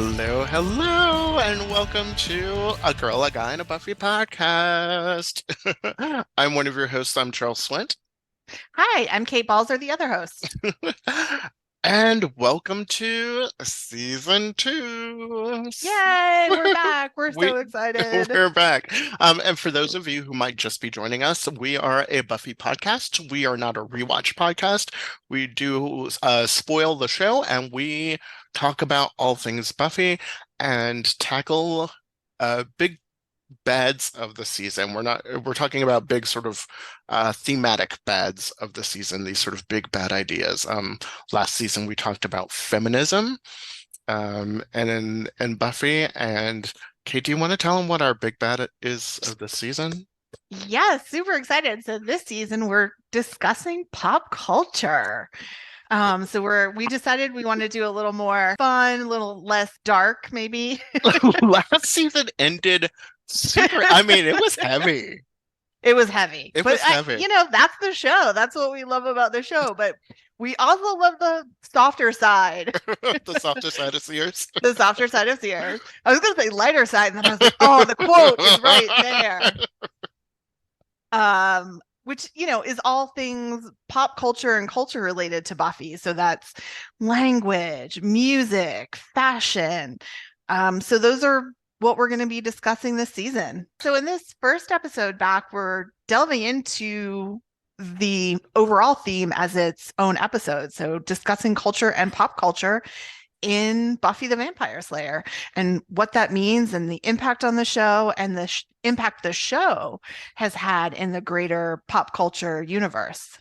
Hello, and welcome to A Girl, a Guy, and a Buffy podcast. I'm one of your hosts. I'm Charles Swint. Hi, I'm Kate Balzer, the other host. And welcome to season two. Yay, we're back. We're We so excited. we're back. And for those of you who might just be joining us, we are a Buffy podcast. We are not a rewatch podcast. We do spoil the show, and we talk about all things Buffy and tackle big bads of the season. We're talking about big sort of thematic bads of the season, these sort of big bad ideas. Last season we talked about feminism, and in Buffy. And Kate, do you want to tell them what our big bad is of the season? Yeah, super excited. So this season we're discussing pop culture. We decided we want to do a little more fun, a little less dark, maybe. Last season ended super, I mean, it was heavy. It was heavy, It but was heavy. that's the show. That's what we love about the show. But we also love the softer side, The softer side of Sears. the softer side of Sears. I was going to say lighter side, and then I was like, oh, the quote is right there. Which is all things pop culture and culture related to Buffy. So that's language, music, fashion. So those are what we're going to be discussing this season. So in this first episode back, we're delving into the overall theme as its own episode. So discussing culture and pop culture in Buffy the Vampire Slayer and what that means and the impact on the show and the impact the show has had in the greater pop culture universe.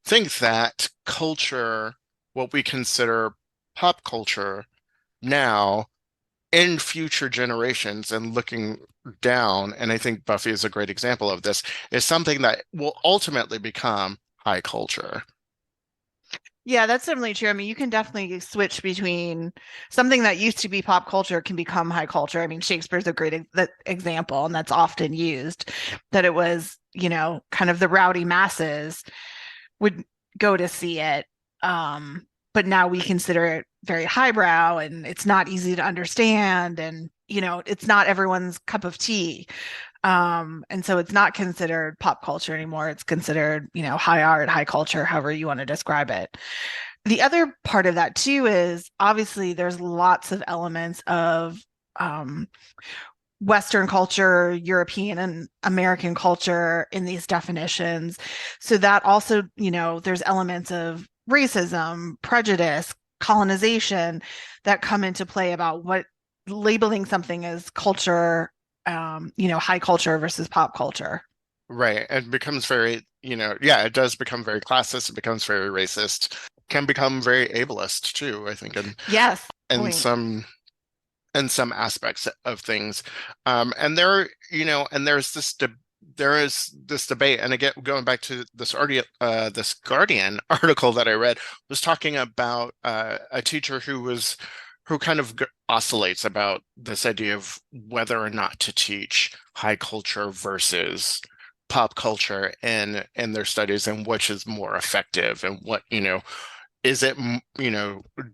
Think that culture, what we consider pop culture now, in future generations and looking down, and I think Buffy is a great example of this, is something that will ultimately become high culture. Yeah, that's definitely true. I mean, you can definitely switch between something that used to be pop culture can become high culture. I mean, Shakespeare's a great example, and that's often used, that it was, kind of the rowdy masses would go to see it. But now we consider it very highbrow and it's not easy to understand. And, it's not everyone's cup of tea. And so it's not considered pop culture anymore. It's considered, high art, high culture, however you want to describe it. The other part of that too is obviously there's lots of elements of Western culture, European and American culture in these definitions. So that also, there's elements of racism, prejudice, colonization that come into play about what labeling something as culture, high culture versus pop culture. Right. It becomes very, yeah, it does become very classist. It becomes very racist, can become very ableist too, I think, Yes, in point. some in some aspects of things. And there is this debate, and again, going back to this Guardian article that I read, was talking about a teacher who kind of oscillates about this idea of whether or not to teach high culture versus pop culture in their studies, and which is more effective, and what, is it,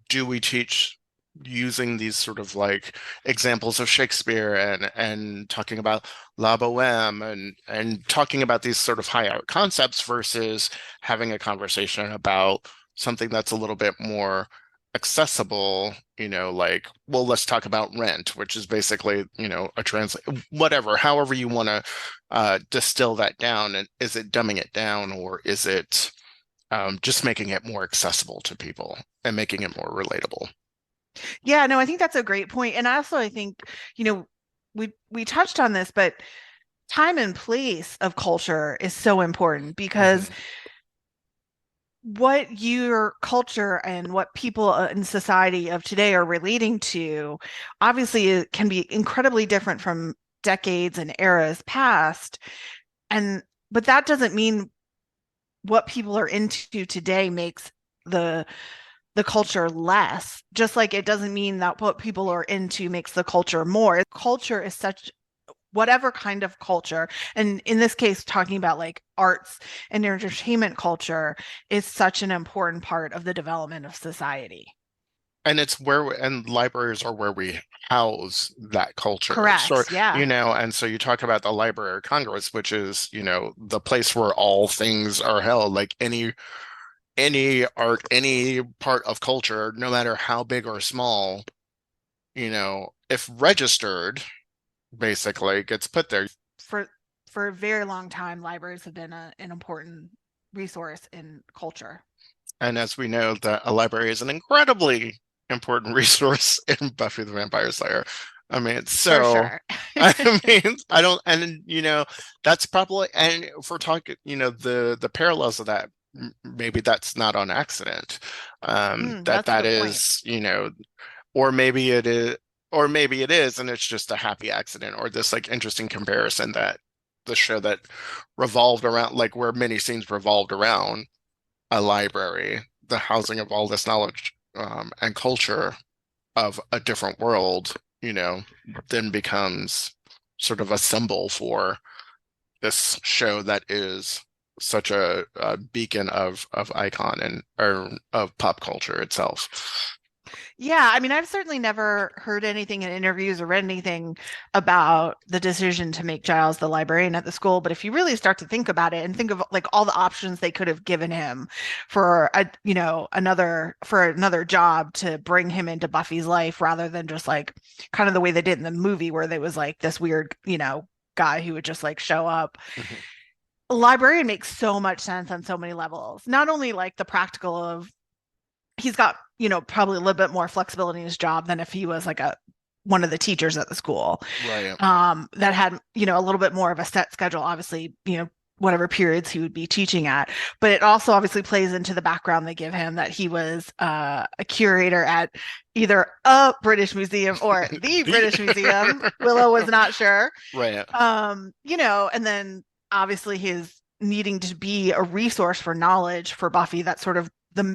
do we teach using these sort of like examples of Shakespeare and talking about La Boheme and talking about these sort of high art concepts versus having a conversation about something that's a little bit more accessible, like, well, let's talk about Rent, which is basically, a translate, whatever, however you want to distill that down. And is it dumbing it down, or is it just making it more accessible to people and making it more relatable? Yeah, no, I think that's a great point. And also I think, we touched on this, but time and place of culture is so important because Mhm. what your culture and what people in society of today are relating to obviously it can be incredibly different from decades and eras past. And but that doesn't mean what people are into today makes the the culture less, just like it doesn't mean that what people are into makes the culture more. Culture is such whatever kind of culture, and in this case talking about like arts and entertainment culture, is such an important part of the development of society. And it's where, and libraries are where we house that culture. So, Correct. Yeah. and so you talk about the Library of Congress, which is, the place where all things are held, like any art, any part of culture, no matter how big or small, if registered, basically gets put there. For a very long time, libraries have been an important resource in culture. And as we know, that a library is an incredibly important resource in Buffy the Vampire Slayer. I mean, For so sure. I mean, I don't, and that's probably, and if we're talking, the parallels of that, maybe that's not on accident. That That's a that good point. is, or maybe it is, or maybe it is, and it's just a happy accident, or this like interesting comparison that the show that revolved around, like where many scenes revolved around a library, the housing of all this knowledge and culture of a different world, then becomes sort of a symbol for this show that is such a beacon of icon and or of pop culture itself. Yeah, I mean, I've certainly never heard anything in interviews or read anything about the decision to make Giles the librarian at the school. But if you really start to think about it and think of like all the options they could have given him for another job to bring him into Buffy's life rather than just like kind of the way they did in the movie where they was like this weird, guy who would just like show up. Mhm. A librarian makes so much sense on so many levels. Not only like the practical of he's got probably a little bit more flexibility in his job than if he was like one of the teachers at the school Right. that had a little bit more of a set schedule, obviously, whatever periods he would be teaching at. But it also obviously plays into the background they give him that he was a curator at either a British museum or the British Museum. Willow was not sure. Right. And then obviously his needing to be a resource for knowledge for Buffy, that's sort of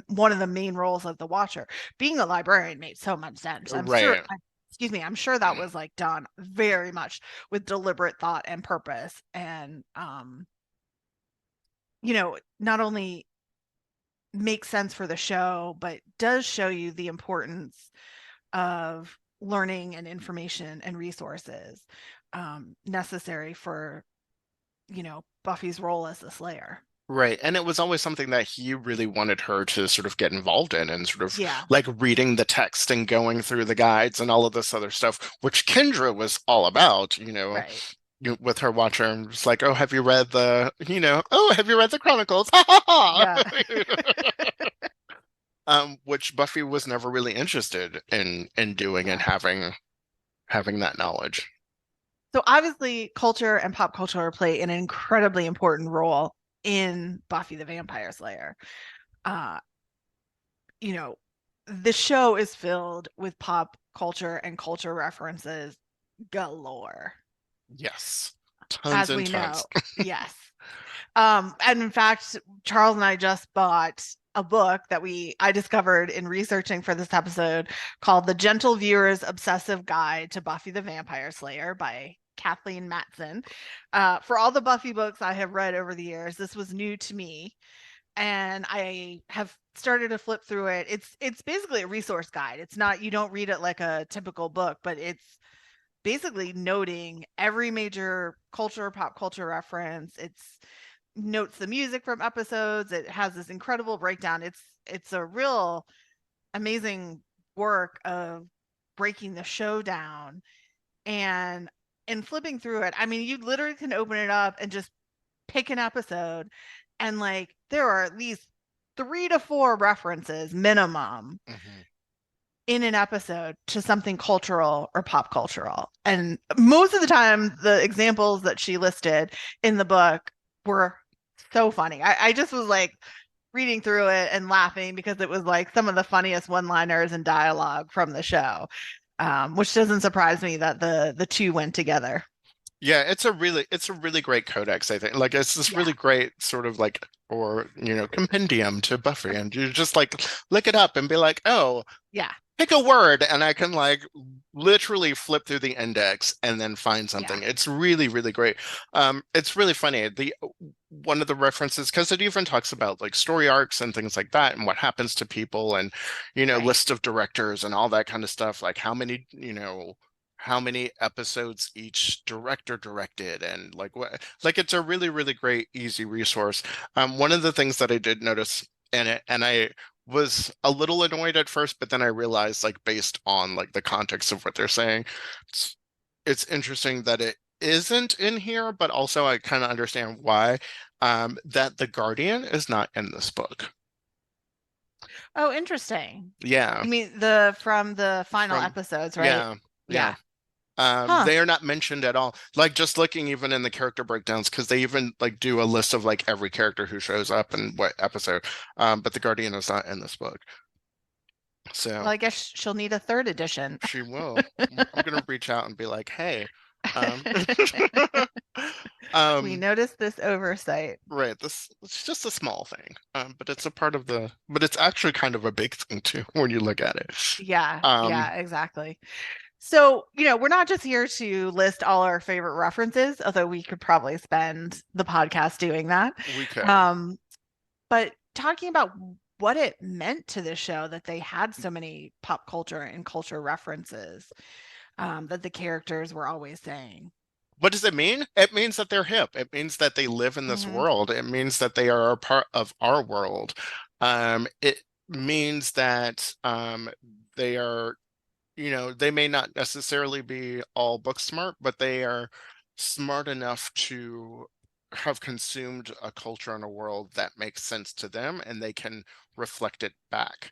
one of the main roles of the Watcher. Being a librarian made so much sense. Right. Excuse me, I'm sure that was like done very much with deliberate thought and purpose. And not only makes sense for the show, but does show you the importance of learning and information and resources necessary for, Buffy's role as the Slayer. Right. And it was always something that he really wanted her to sort of get involved in and sort of Yeah. like reading the text and going through the guides and all of this other stuff, which Kendra was all about, Right. with her watcher and was like, oh, have you read oh, have you read the Chronicles? Ha ha Yeah. ha. Which Buffy was never really interested in doing and Yeah. having that knowledge. So obviously culture and pop culture play an incredibly important role in Buffy the Vampire Slayer. Uh, the show is filled with pop culture and culture references galore, Yes. Tons as and we know. tons. Yes. And in fact, Charles and I just bought a book that I discovered in researching for this episode called The Gentle Viewer's Obsessive Guide to Buffy the Vampire Slayer by Kathleen Matson. For all the Buffy books I have read over the years, this was new to me. And I have started to flip through it. It's basically a resource guide. It's not, you don't read it like a typical book, but it's basically noting every major culture, pop culture reference. It's notes the music from episodes. It has this incredible breakdown. It's a real amazing work of breaking the show down. And in flipping through it, I mean, you literally can open it up and just pick an episode, and like there are at least 3 to 4 references minimum Mhm. in an episode to something cultural or pop cultural. And most of the time, the examples that she listed in the book were so funny. I just was like reading through it and laughing because it was like some of the funniest one-liners and dialogue from the show, which doesn't surprise me that the two went together. Yeah, it's a really great codex, I think. Like it's this Yeah. really great sort of like or compendium to Buffy and you just like look it up and be like, "Oh, Yeah. pick a word," and I can like literally flip through the index and then find Yeah. something. It's really, really great. It's really funny. The one of the references, because it even talks about like story arcs and things like that and what happens to people and Right. list of directors and all that kind of stuff, like how many episodes each director directed and like what like it's a really, really great, easy resource. One of the things that I did notice in it, and I was a little annoyed at first, but then I realized, like, based on like the context of what they're saying, it's, it's interesting that it isn't in here, but also I kind of understand why. That the Guardian is not in this book. Oh, interesting. Yeah, You mean the from the final from episodes, right? yeah, yeah. Yeah. Huh. They are not mentioned at all. Like just looking even in the character breakdowns, because they even like do a list of like every character who shows up and what episode. But the Guardian is not in this book. Well, So I guess she'll need a third edition. she will. I'm gonna reach out and be like, hey, um, We um, noticed this oversight. right, this it's just a small thing. But it's a part of but it's actually kind of a big thing too when you look at it. Yeah, Um, yeah, exactly. So, we're not just here to list all our favorite references, although we could probably spend the podcast doing that. we could. Um, but talking about what it meant to the show that they had so many pop culture and culture references, that the characters were always saying. What does it mean? It means that they're hip. It means that they live in this Hmm. world. It means that they are a part of our world. It means that they are they may not necessarily be all book smart, but they are smart enough to have consumed a culture and a world that makes sense to them, and they can reflect it back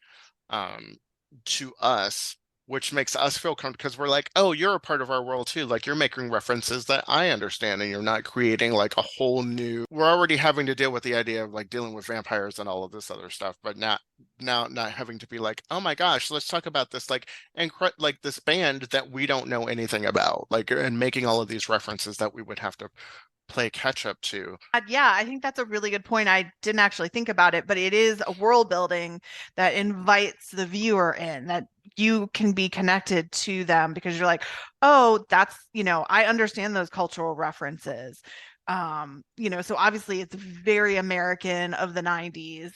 um, to us, which makes us feel comfortable because we're like, oh, you're a part of our world too. Like you're making references that I understand, and you're not creating like a whole new. We're already having to deal with the idea of like dealing with vampires and all of this other stuff, but not having to be like, oh my gosh, let's talk about this like this band that we don't know anything about, like and making all of these references that we would have to play catch up to. Yeah, I think that's a really good point. I didn't actually think about it, but it is a world building that invites the viewer in, that you can be connected to them because you're like, oh, I understand those cultural references. So obviously it's very American of the 90s.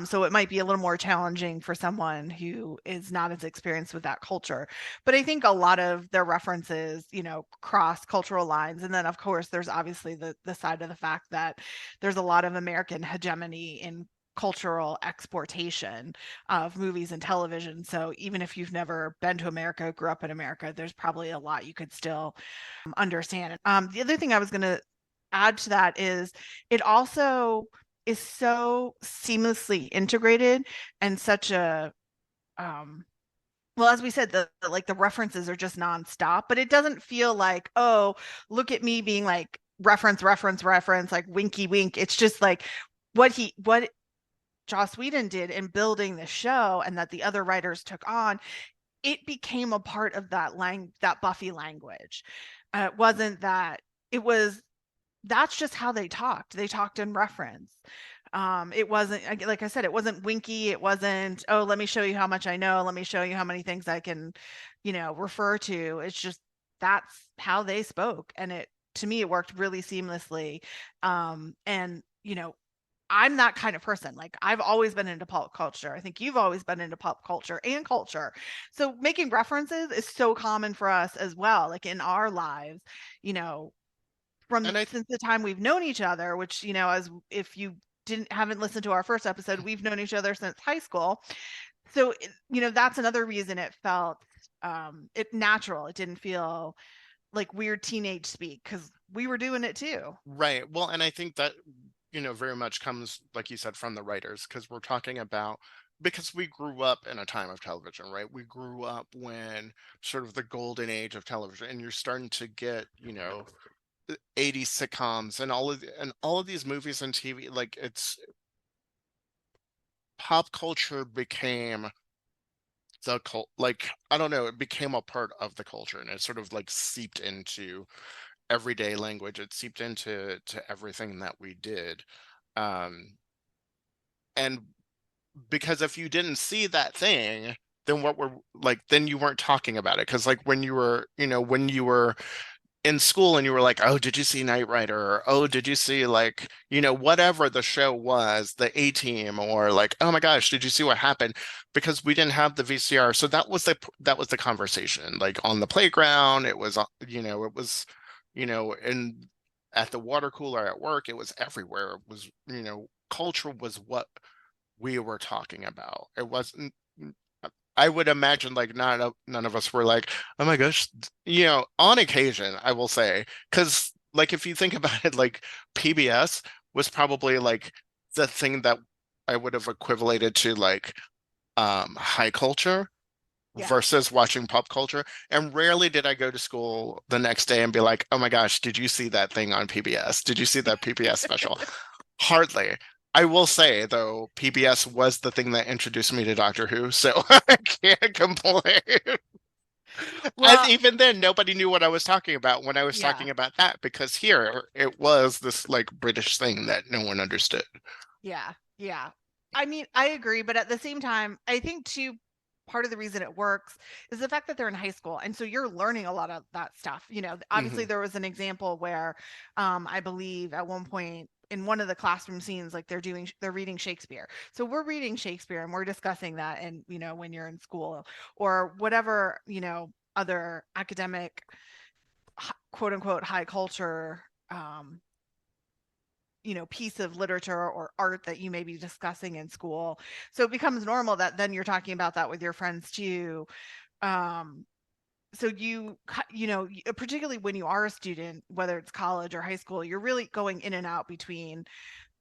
So it might be a little more challenging for someone who is not as experienced with that culture. But I think a lot of their references, cross cultural lines. And then, of course, there's obviously the side of the fact that there's a lot of American hegemony in cultural exportation of movies and television. So even if you've never been to America, grew up in America, there's probably a lot you could still understand. The other thing I was going to add to that is it also is so seamlessly integrated and such a um, well, as we said, the references are just nonstop, but it doesn't feel like, oh, look at me being like reference, reference, reference, like winky wink. It's just like what Joss Whedon did in building the show and that the other writers took on, it became a part of that Buffy language. It wasn't that it was that's just how they talked. They talked in reference. It wasn't like I said, it wasn't winky. It wasn't, oh, let me show you how much I know. Let me show you how many things I can, refer to. It's just that's how they spoke. And it to me it worked really seamlessly. And I'm that kind of person. Like I've always been into pop culture. I think you've always been into pop culture and culture. So making references is so common for us as well, like in our lives, you know, And I since the time we've known each other, which, as if you didn't haven't listened to our first episode, we've known each other since high school. So, that's another reason it felt it natural. It didn't feel like weird teenage speak because we were doing it too. right. Well, and I think that very much comes, like you said, from the writers, because we're talking about because we grew up in a time of television, right? We grew up when sort of the golden age of television, and you're starting to get, 80s sitcoms and all of these movies and TV, like it's pop culture became the cult, like I don't know, it became a part of the culture and it sort of like seeped into everyday language. It seeped into everything that we did. Um, and because if you didn't see that thing, then what were like, then you weren't talking about it. Because like when you were, when you were in school and you were like, oh, did you see Knight Rider? Or, oh, did you see like, whatever the show was, the A Team, or like, oh my gosh, did you see what happened? Because we didn't have the VCR. So that was the conversation. Like on the playground, it was, and at the water cooler at work, it was everywhere. It was, culture was what we were talking about. It wasn't, I would imagine like none of us were like, oh my gosh, on occasion, I will say, because like if you think about it, like PBS was probably like the thing that I would have equivalated to like high culture Yeah. versus watching pop culture. And rarely did I go to school the next day and be like, oh my gosh, did you see that thing on PBS? Did you see that PBS special? Hardly. I will say, though, PBS was the thing that introduced me to Doctor Who, so I can't complain. And Well, even then, nobody knew what I was talking about when I was yeah. talking about that, because here it was this like British thing that no one understood. Yeah. Yeah. I mean, I agree, but at the same time, I think too part of the reason it works is the fact that they're in high school, and so you're learning a lot of that stuff. Obviously Hmm. there was an example where I believe at one point in one of the classroom scenes, like they're reading Shakespeare. So we're reading Shakespeare and we're discussing that, and when you're in school or whatever, other academic quote unquote high culture um piece of literature or art that you may be discussing in school. So it becomes normal that then you're talking about that with your friends too. um so particularly when you are a student, whether it's college or high school, you're really going in and out between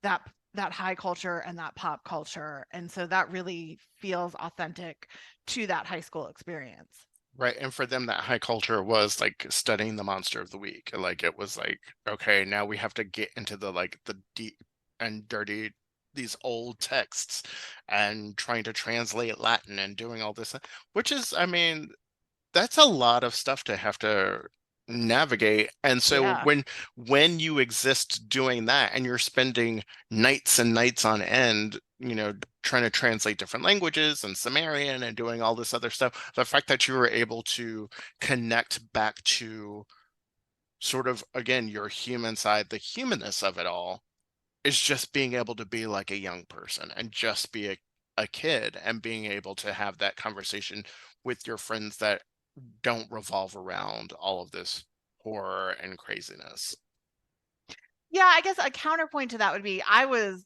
that that high culture and that pop culture, and so that really feels authentic to that high school experience. Right. And for them, that high culture was like studying the monster of the week. Like it was like, okay, now we have to get into the like the deep and dirty, these old texts and trying to translate Latin and doing all this, which is, I mean, that's a lot of stuff to have to navigate. And so Yeah. when you exist doing that and you're spending nights and nights on end, trying to translate different languages and Sumerian and doing all this other stuff, the fact that you were able to connect back to sort of again your human side, the humanness of it all, is just being able to be like a young person and just be a kid and being able to have that conversation with your friends that don't revolve around all of this horror and craziness. Yeah, I guess a counterpoint to that would be I was,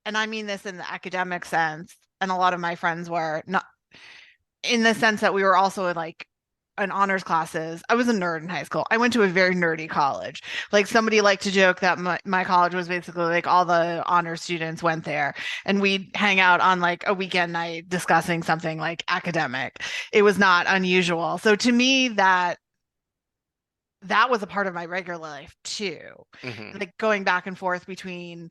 and I mean this in the academic sense, and a lot of my friends were not, in the sense that we were also in like an honors classes. I was a nerd in high school. I went to a very nerdy college. Like somebody liked to joke that my college was basically like all the honor students went there and we'd hang out on like a weekend night discussing something like academic. It was not unusual. So to me, that was a part of my regular life too. Hmm. Like going back and forth between,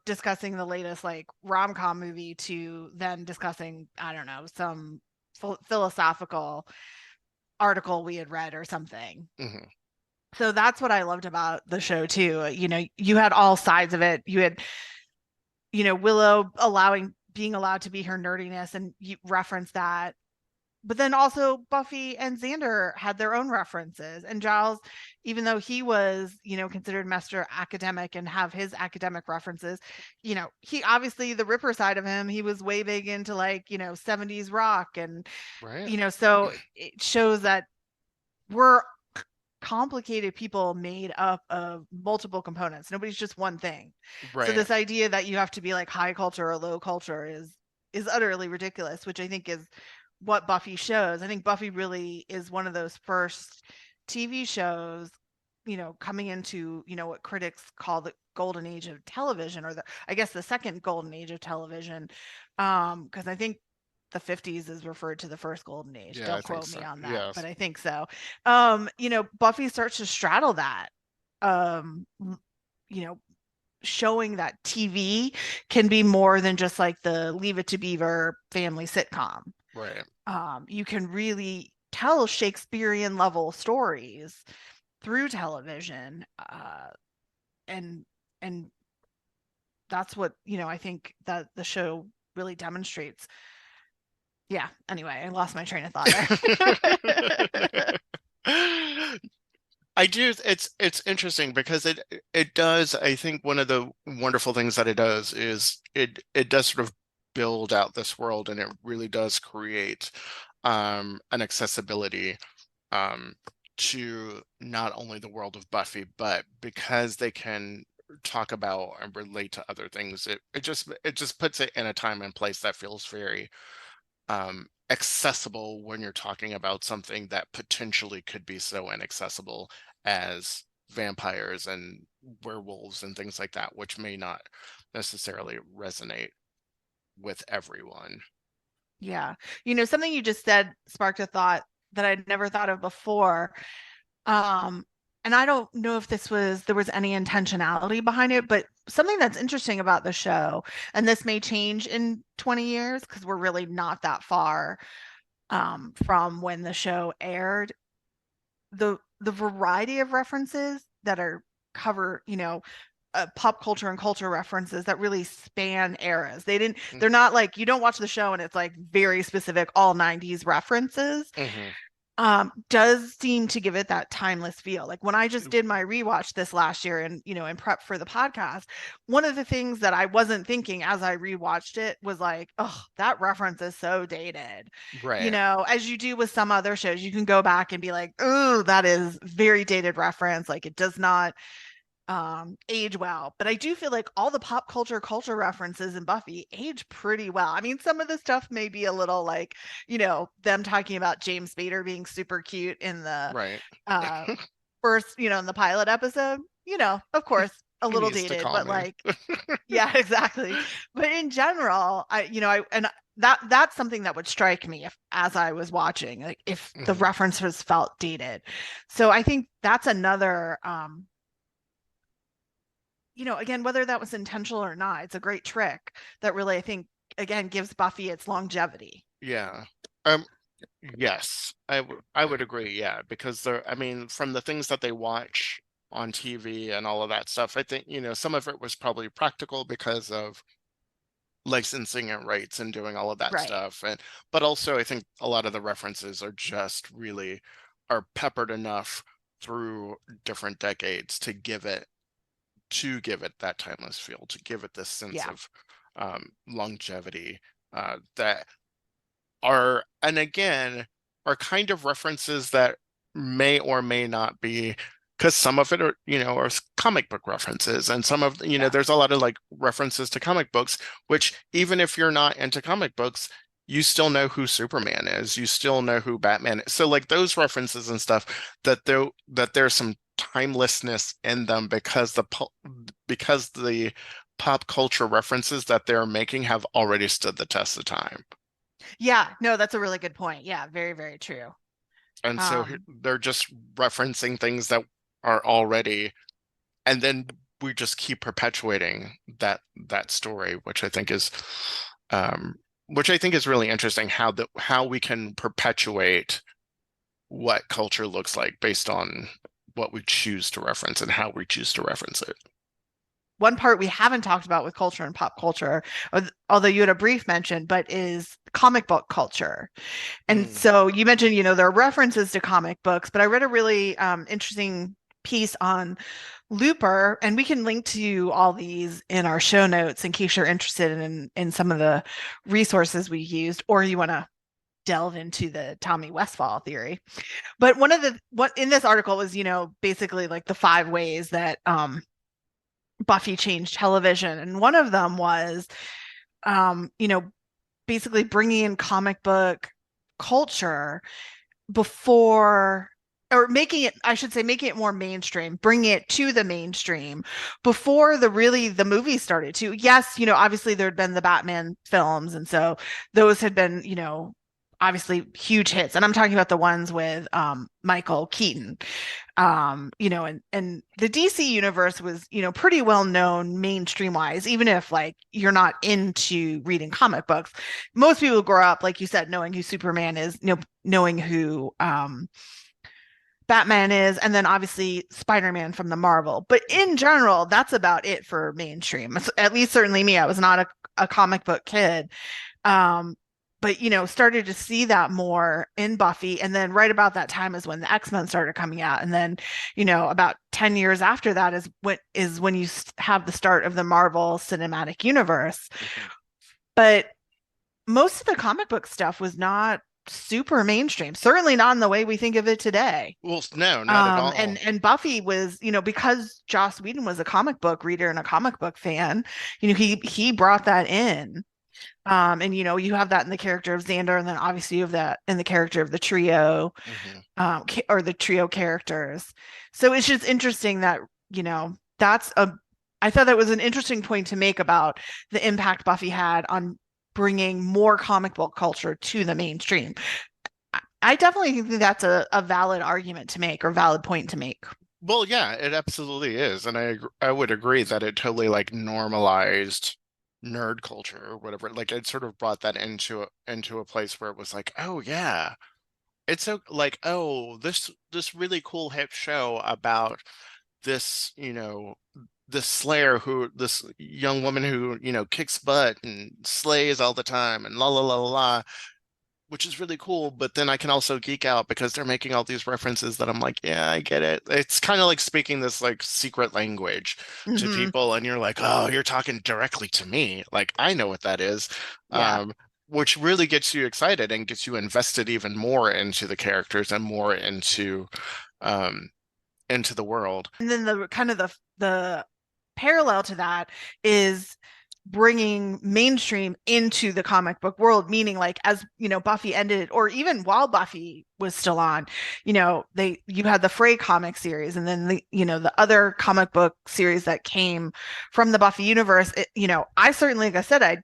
discussing the latest like rom-com movie to then discussing, I don't know, some philosophical article we had read or something. Hmm. So that's what I loved about the show too. You had all sides of it. You had, Willow being allowed to be her nerdiness, and you reference that. But then also Buffy and Xander had their own references. And Giles, even though he was, considered Master Academic and have his academic references, he obviously, the Ripper side of him, he was way big into like, 70s rock. And, Right. so it shows that we're complicated people made up of multiple components. Nobody's just one thing. So Right. this idea that you have to be like high culture or low culture is utterly ridiculous, which I think is what Buffy shows. I think Buffy really is one of those first TV shows, coming into, what critics call the golden age of television, or I guess the second golden age of television. Because I think the 50s is referred to the first golden age. Yeah, I Don't think quote so. me on that, but Yes. I think so. Buffy starts to straddle that. Um, you know, showing that TV can be more than just like the Leave It to Beaver family sitcom. Right. You can really tell Shakespearean level stories through television, and and that's what, I think that the show really demonstrates. Yeah, anyway, I lost my train of thought there. I do. It's interesting because it does. I think one of the wonderful things that it does is it does sort of build out this world, and it really does create an accessibility um to not only the world of Buffy, but because they can talk about and relate to other things, it just puts it in a time and place that feels very accessible when you're talking about something that potentially could be so inaccessible as vampires and werewolves and things like that, which may not necessarily resonate with everyone. Yeah. Something you just said sparked a thought that I'd never thought of before. Um, and I don't know if there was any intentionality behind it, but something that's interesting about the show, and this may change in 20 years because we're really not that far from when the show aired. The variety of references that are cover, pop culture and culture references that really span eras. They're not like, you don't watch the show and it's like very specific, all 90s references. Mm-hmm. Does seem to give it that timeless feel. Like when I just did my rewatch this last year and, in prep for the podcast, one of the things that I wasn't thinking as I rewatched it was like, oh, that reference is so dated. Right. As you do with some other shows, you can go back and be like, oh, that is very dated reference. Like it does not age well. But I do feel like all the pop culture references in Buffy age pretty well. I mean, some of the stuff may be a little like, them talking about James Spader being super cute in the Right. uh first, in the pilot episode, of course, a He little needs to dated, call but me. like, yeah, exactly. But in general, that's something that would strike me if, as I was watching, like if the Mhm. references felt dated. So I think that's another again, whether that was intentional or not, it's a great trick that really, I think, again, gives Buffy its longevity. Yeah. Um, yes, I would agree, yeah, because I mean, from the things that they watch on TV and all of that stuff, I think, some of it was probably practical because of licensing and rights and doing all of that Right. stuff. But also I think a lot of the references are just really are peppered enough through different decades to give it that timeless feel, to give it this sense Yeah. of longevity that are, and again, are kind of references that may or may not be, because some of it are comic book references, and some of, Yeah. there's a lot of like references to comic books, which even if you're not into comic books, you still know who Superman is, you still know who Batman is. So like those references and stuff, that there's some timelessness in them because the pop culture references that they're making have already stood the test of time. Yeah. No, that's a really good point. Yeah. Very, very true. And so Um, they're just referencing things that are already, and then we just keep perpetuating that story, um, which I think is really interesting how we can perpetuate what culture looks like based on what we choose to reference and how we choose to reference it. One part we haven't talked about with culture and pop culture, although you had a brief mention, but is comic book culture. And Mm, so you mentioned, there are references to comic books, but I read a really interesting piece on Looper, and we can link to all these in our show notes in case you're interested in some of the resources we used, or you want to delve into the Tommy Westfall theory. But what in this article was, basically like the 5 ways that Buffy changed television, and one of them was, um, you know, basically bringing in comic book culture before, or making it, I should say, making it more mainstream, bringing it to the mainstream before the movies started to. Yes, obviously there'd been the Batman films, and so those had been, obviously huge hits. And I'm talking about the ones with Michael Keaton. And the DC universe was, pretty well known mainstream wise, even if like you're not into reading comic books. Most people grow up, like you said, knowing who Superman is, knowing who Batman is, and then obviously Spider-Man from the Marvel. But in general, that's about it for mainstream. At least certainly me. I was not a comic book kid. Um, but started to see that more in Buffy. And then right about that time is when the X-Men started coming out. And then, about 10 years after that is when you have the start of the Marvel Cinematic Universe. Mhm. But most of the comic book stuff was not super mainstream, certainly not in the way we think of it today. Well, no, not at all. And Buffy was, because Joss Whedon was a comic book reader and a comic book fan, he brought that in. And you have that in the character of Xander, and then obviously you have that in the character of the trio, Hmm. or the trio characters. So it's just interesting that, that's a I thought that was an interesting point to make about the impact Buffy had on bringing more comic book culture to the mainstream. I definitely think that's a valid argument to make or valid point to make. Well, yeah, it absolutely is, and I would agree that it totally like normalized nerd culture or whatever. Like it sort of brought that into a place where it was like, oh yeah, it's so like, oh, this really cool hip show about this, this Slayer who this young woman who, kicks butt and slays all the time and la la la la la, which is really cool. But then I can also geek out because they're making all these references that I'm like, yeah, I get it. It's kind of like speaking this like secret language to Hmm. people, and you're like, oh, you're talking directly to me. Like I know what that is. Yeah. Which really gets you excited and gets you invested even more into the characters and more um into the world. And then the kind of the parallel to that is bringing mainstream into the comic book world, meaning like as Buffy ended, or even while Buffy was still on, you had the Frey comic series, and then the other comic book series that came from the Buffy universe. I certainly, like I said, I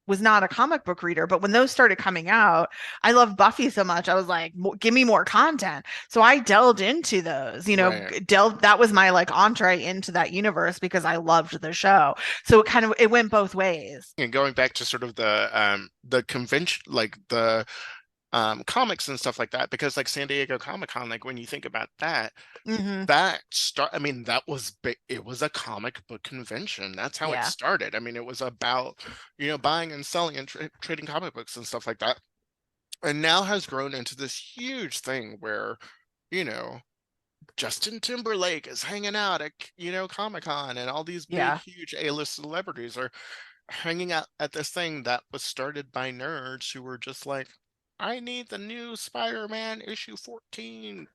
was not a comic book reader, but when those started coming out, I love Buffy so much. I was like, give me more content. So I delved into those, Right. that was my like entree into that universe because I loved the show. So it went both ways. And going back to sort of the convention, like the comics and stuff like that, because like San Diego Comic-Con, like when you think about that, Hmm. I mean, that was big. It was a comic book convention. That's how it Yeah. started. I mean, it was about, buying and selling and trading comic books and stuff like that. And now has grown into this huge thing where, you know, Justin Timberlake is hanging out at, Comic-Con, and all these big, Yeah. huge A-list celebrities are hanging out at this thing that was started by nerds who were just like, I need the new Spider-Man issue 14,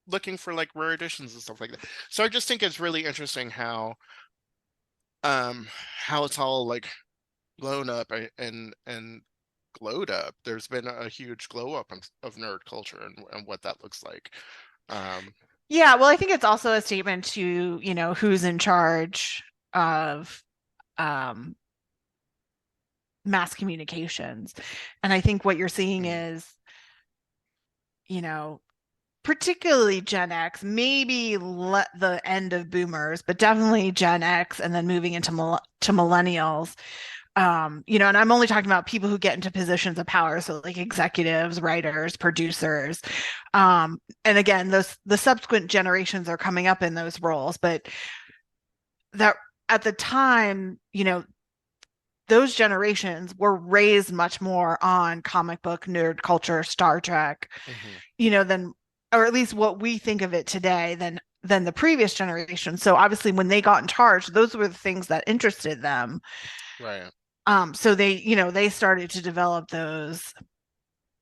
looking for like rare editions and stuff like that. So I just think it's really interesting um how it's all like blown up and glowed up. There's been a huge glow up of nerd culture and what that looks like. Um Yeah. Well, I think it's also a statement to, who's in charge of um mass communications. And I think what you're seeing mm, is, you know, particularly Gen X, maybe the end of boomers, but definitely Gen X, and then moving into to millennials. And I'm only talking about people who get into positions of power, so like executives, writers, producers. And again, the subsequent generations are coming up in those roles, but that at the time, those generations were raised much more on comic book nerd culture, Star Trek, mhm, than, or at least what we think of it today, than the previous generation. So obviously when they got in charge, those were the things that interested them. right. So they started to develop those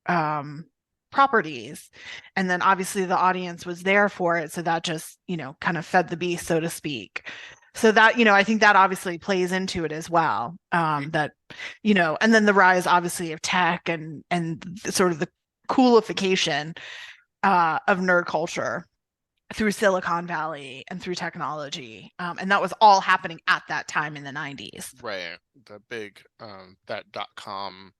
um properties. And then obviously the audience was there for it. So that just, kind of fed the beast, so to speak. So that, I think that obviously plays into it as well. That, and then the rise obviously of tech and sort of the coolification of nerd culture through Silicon Valley and through technology. And that was all happening at that time in the 90s. Right. The big that .com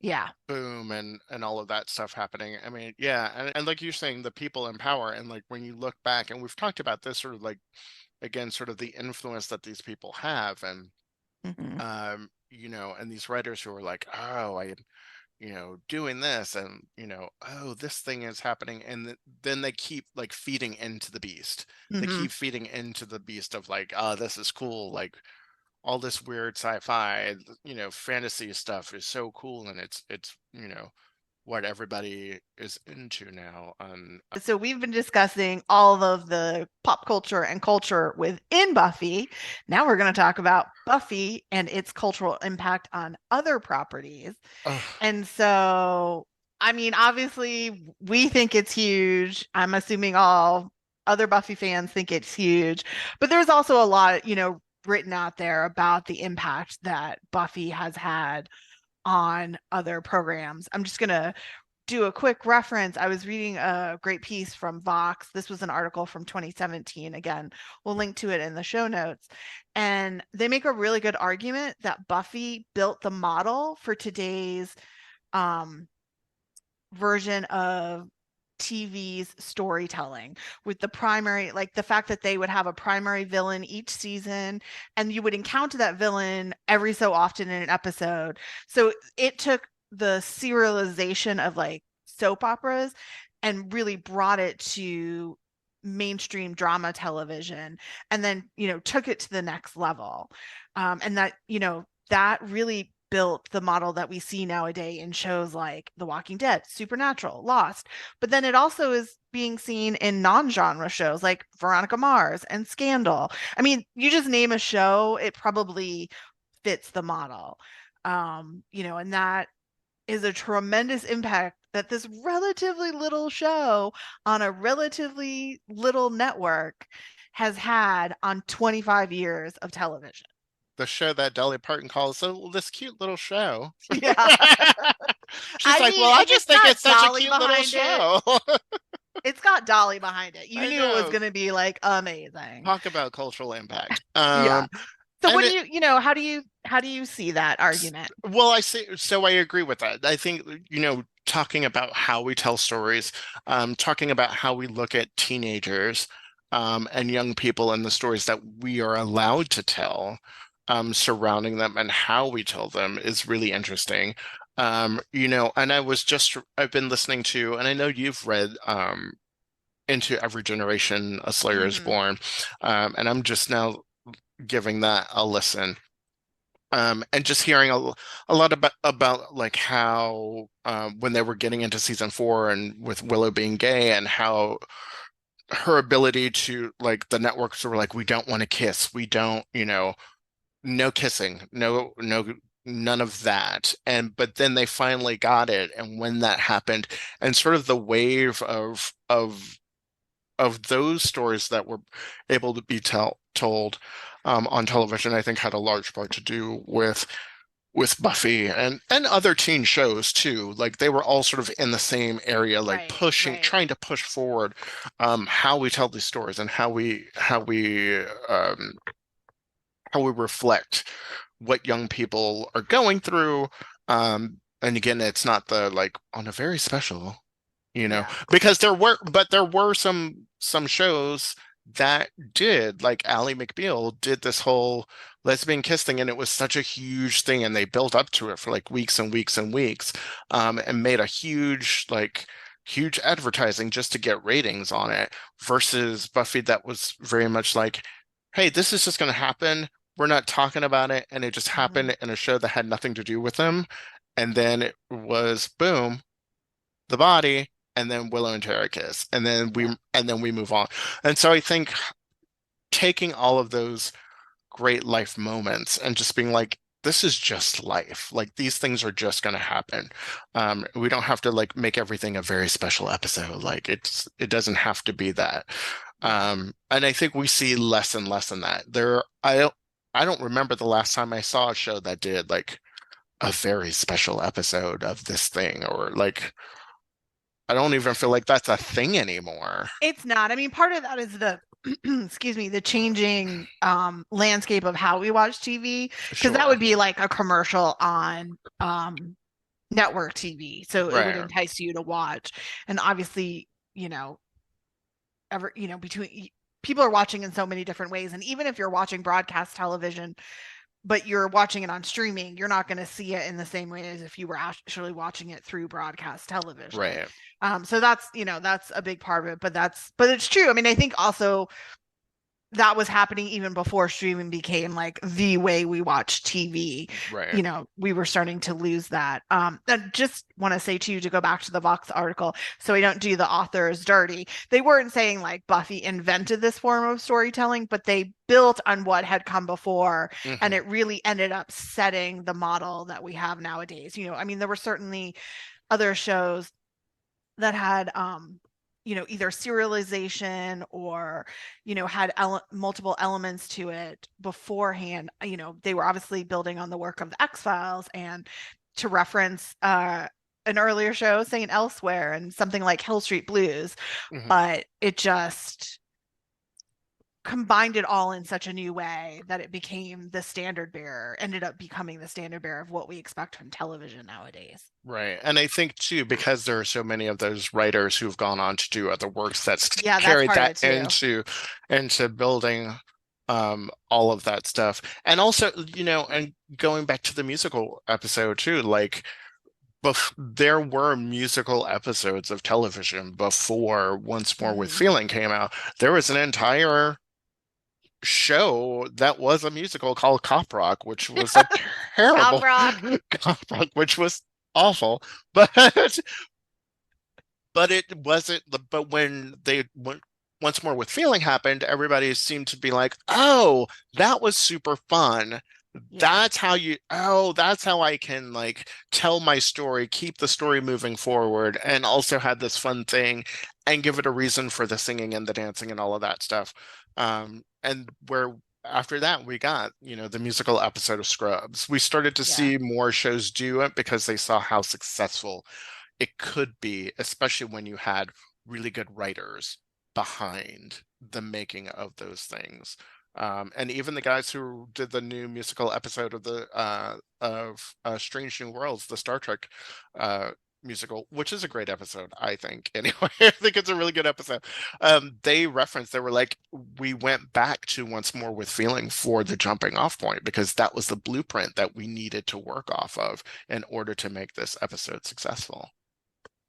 Yeah. boom and all of that stuff happening. I mean, yeah, and like you're saying, the people in power, and like when you look back, and we've talked about this sort of like again, sort of the influence that these people have, and Hmm. and these writers who are like, oh, doing this, and oh, this thing is happening, and then they keep like feeding into the beast. They Hmm. keep feeding into the beast of like, oh, this is cool, like all this weird sci-fi, fantasy stuff is so cool, and it's what everybody is into now. So we've been discussing all of the pop culture and culture within Buffy. Now we're going to talk about Buffy and its cultural impact on other properties. Ugh, And so, I mean, obviously, we think it's huge. I'm assuming all other Buffy fans think it's huge. But there's also a lot, written out there about the impact that Buffy has had on other programs. I'm just going to do a quick reference. I was reading a great piece from Vox. This was an article from 2017. Again, we'll link to it in the show notes. And they make a really good argument that Buffy built the model for today's um, version of TV's storytelling, with the primary, like the fact that they would have a primary villain each season and you would encounter that villain every so often in an episode. So it took the serialization of like soap operas and really brought it to mainstream drama television, and then took it to the next level. And that really built the model that we see nowadays in shows like The Walking Dead, Supernatural, Lost. But then it also is being seen in non-genre shows like Veronica Mars and Scandal. I mean, you just name a show, it probably fits the model. And that is a tremendous impact that this relatively little show on a relatively little network has had on 25 years of television. the show that Dolly Parton calls, oh, this cute little show. Yeah. She's I like, mean, well, I and just it's think got it's such a Dolly cute little behind it. show. It's got Dolly behind it. You I knew it was know. going to be like amazing. Talk about cultural impact. Yeah. So And what do it, how do you see that argument? well, I see. So I agree with that. I think, talking about how we tell stories, talking about how we look at teenagers, and young people and the stories that we are allowed to tell, surrounding them and how we tell them is really interesting. And I've been listening to, and I know you've read, Into Every Generation, A Slayer is Hmm. Born. And I'm just now giving that a listen. And just hearing a lot about like how, when they were getting into season 4 and with Willow being gay, and how her ability to, like, the networks were like, we don't want to kiss, we don't, no kissing, no, none of that. And but then they finally got it, and when that happened, and sort of the wave of those stories that were able to be told, on television, I think had a large part to do with Buffy and other teen shows too. Like they were all sort of in the same area, like Right, pushing, right. trying to push forward, how we tell these stories, and how we reflect what young people are going through. And again, it's not the like on a very special, Yeah. because there were some shows that did, like Ally McBeal did this whole lesbian kiss thing, and it was such a huge thing, and they built up to it for like weeks and weeks and weeks, and made a huge advertising just to get ratings on it, versus Buffy that was very much like, hey, this is just going to happen. We're not talking about it, and it just Hmm. happened in a show that had nothing to do with them, and then it was boom, the body, and then Willow and Tara kiss, Yeah. and then we move on. And so I think taking all of those great life moments and just being like, this is just life. Like these things are just going to happen. We don't have to like make everything a very special episode. Like it doesn't have to be that. Yeah. And I think we see less and less in that. I don't remember the last time I saw a show that did like a very special episode of this thing, or like I don't even feel like that's a thing anymore. It's not. I mean, part of that is the excuse me, the changing landscape of how we watch TV, because that Sure. would be like a commercial on network TV. So it would Right. entice you to watch. And obviously, between people are watching in so many different ways. And even if you're watching broadcast television, but you're watching it on streaming, you're not going to see it in the same way as if you were actually watching it through broadcast television. Right. So that's, that's a big part of it, but it's true. I mean, I think also that was happening even before streaming became like the way we watch TV. Right. We were starting to lose that. And just want to say too, to go back to the Vox article, so we don't do the authors dirty. They weren't saying like Buffy invented this form of storytelling, but they built on what had come before, and Hmm. it really ended up setting the model that we have nowadays. I mean, there were certainly other shows that had either serialization or had multiple elements to it beforehand. They were obviously building on the work of the X-Files, and to reference an earlier show, saying Elsewhere and something like Hill Street Blues, Hmm. but it just combined it all in such a new way that it became the standard bearer, ended up becoming the standard bearer of what we expect from television nowadays. Right. And I think too, because there are so many of those writers who've gone on to do other works that's Yeah, that's carried part of that it too. into building all of that stuff. And also, and going back to the musical episode too, like there were musical episodes of television before Once More with Mm-hmm. Feeling came out. There was an entire show that was a musical called Cop Rock, which was a Cop terrible Rock. Cop Rock, which was awful. But it wasn't but when they went Once More with Feeling happened, everybody seemed to be like, oh, that was super fun. Yeah. That's how I can like tell my story, keep the story moving forward, and also have this fun thing and give it a reason for the singing and the dancing and all of that stuff. And where after that we got, the musical episode of Scrubs. We started to Yeah. see more shows do it because they saw how successful it could be, especially when you had really good writers behind the making of those things. And even the guys who did the new musical episode of the Strange New Worlds, the Star Trek uh, musical, which is a great episode, I think. Anyway, I think it's a really good episode. They were like, we went back to Once More with Feeling for the jumping off point because that was the blueprint that we needed to work off of in order to make this episode successful.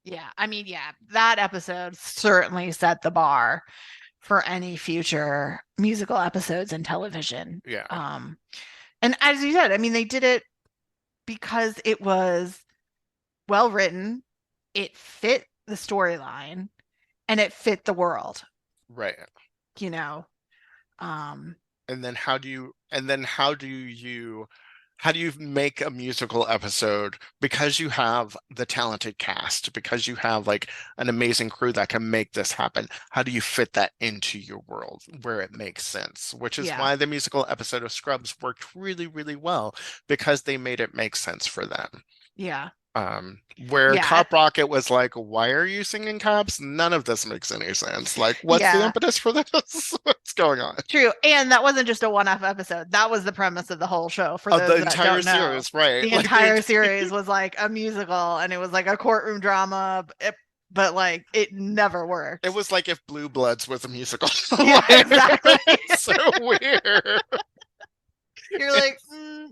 Yeah. I mean, yeah, that episode certainly set the bar for any future musical episodes in television. Yeah. Um, and as you said, I mean, they did it because it was well written, it fit the storyline, and it fit the world, Right. you know. Um, And then how do you make a musical episode because you have the talented cast, because you have like an amazing crew that can make this happen? How do you fit that into your world where it makes sense? Which is yeah. why the musical episode of Scrubs worked really, really well because they made it make sense for them. Yeah. Where Yeah. Cop Rocket was like, why are you singing cops? None of this makes any sense. Like, what's the Yeah. impetus for this? What's going on? True. And that wasn't just a one-off episode. That was the premise of the whole show, for Of the those that entire don't know. series, right? The Like entire series was like a musical, and it was like a courtroom drama, but like it never it worked. was like if Blue Bloods was a musical. Yeah, exactly. It's so weird. You're like,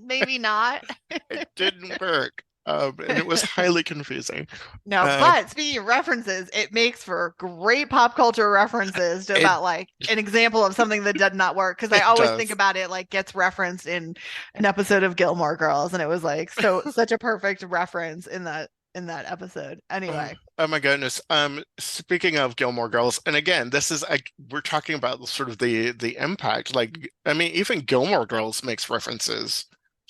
maybe not. It didn't work. And it was highly confusing. No, Uh, but speaking of references, it makes for great pop culture references to it about like an example of something that did not work. Because I it always think does. about it like gets referenced in an episode of Gilmore Girls, and it was like such a perfect reference in that episode. Oh, Anyway, oh my goodness. Speaking of Gilmore Girls, and again, this is we're talking about sort of the impact. Like, I mean, even Gilmore Girls makes references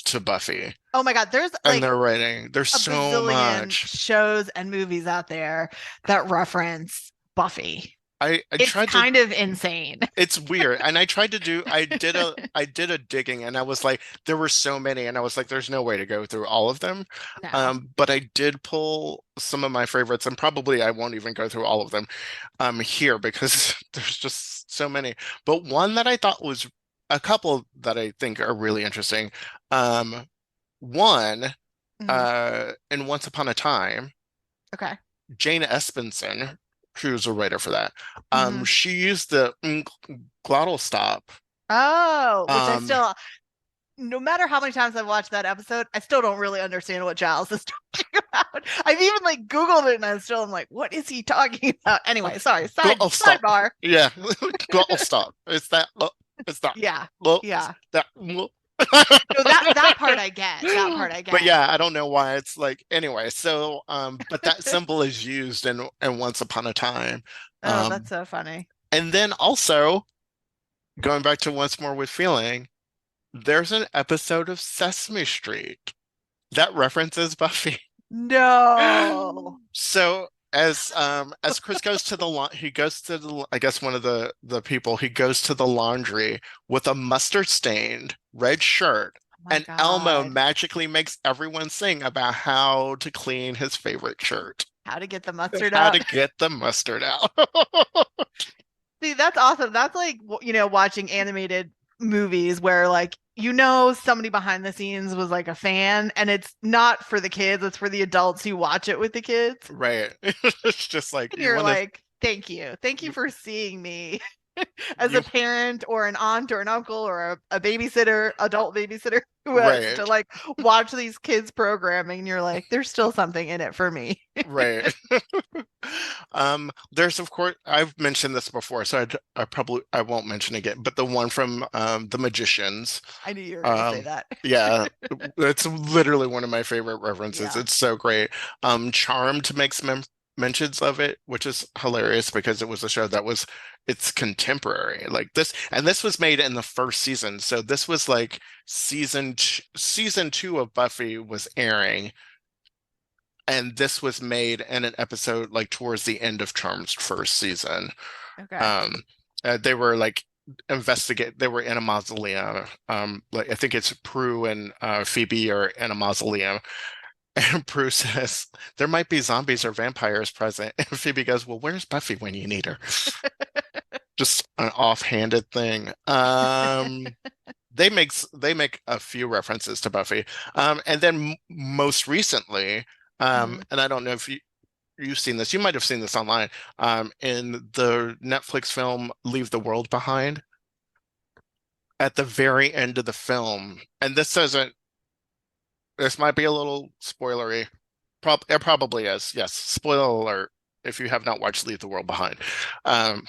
to Buffy oh my God, there's and like their writing. There's a so bazillion much. shows and movies out there that reference Buffy. I It's tried to kind of insane. It's weird. And I did a digging and I was like, there were so many, and I was like, there's no way to go through all of them. No. But I did pull some of my favorites, and probably I won't even go through all of them here because there's just so many. But one that I thought was a couple that I think are really interesting. Um, one, Mhm. in Once Upon a Time. Okay. Jane Espenson, she was a writer for that. Mhm. She used the glottal stop. Oh, which I Um, still no matter how many times I've watched that episode, I still don't really understand what Giles is talking about. I've even like Googled it and I still am like, what is he talking about? Anyway, sorry, Glottal stop. sidebar. Yeah, glottal stop. It's that. It's that. Yeah. It's Yeah. that. No, that part I get. That part I But get. yeah, I don't know why it's like anyway. So, but that symbol is used in Once Upon a Time, Oh, that's um, so funny. and then also going back to Once More with Feeling, there's an episode of Sesame Street that references Buffy. No. So as Chris goes to the he goes to the I guess one of the people he goes to the laundry with a mustard stained red shirt, Oh my and Elmo God. magically makes everyone sing about how to clean his favorite shirt, How to get the mustard how out. to get the mustard out. See, that's awesome. That's like, watching animated movies where like, somebody behind the scenes was like a fan and it's not for the kids, it's for the adults who watch it with the kids. Right. It's just like And you you're want to like, thank you. Thank you you, for seeing me as a you parent or an aunt or an uncle or a babysitter, adult babysitter who has to right. like watch these kids programming. And you're like, there's still something in it for me. Right. There's of course I've mentioned this before, so I won't mention it again, but the one from The Magicians. I knew you were going to say Um, that. yeah, it's literally one of my favorite references. Yeah. It's so great. Charmed makes mentions of it, which is hilarious because it was a show that was it's contemporary. Like this, and this was made in the first season. So this was like season two of Buffy was airing, and this was made in an episode like towards the end of Charmed's first season. Okay. Um, they were like investigate. They were in a mausoleum. Like I think it's Prue and Phoebe are in a mausoleum, and Prue says there might be zombies or vampires present, and Phoebe goes, "Well, where's Buffy when you need her?" Just an offhanded thing. They make a few references to Buffy, and then most recently, Mhm. and I don't know if you've seen this. You might have seen this online. In the Netflix film Leave the World Behind, at the very end of the film, and this might be a little spoilery. It probably is. Yes, spoiler alert if you have not watched Leave the World Behind. Um,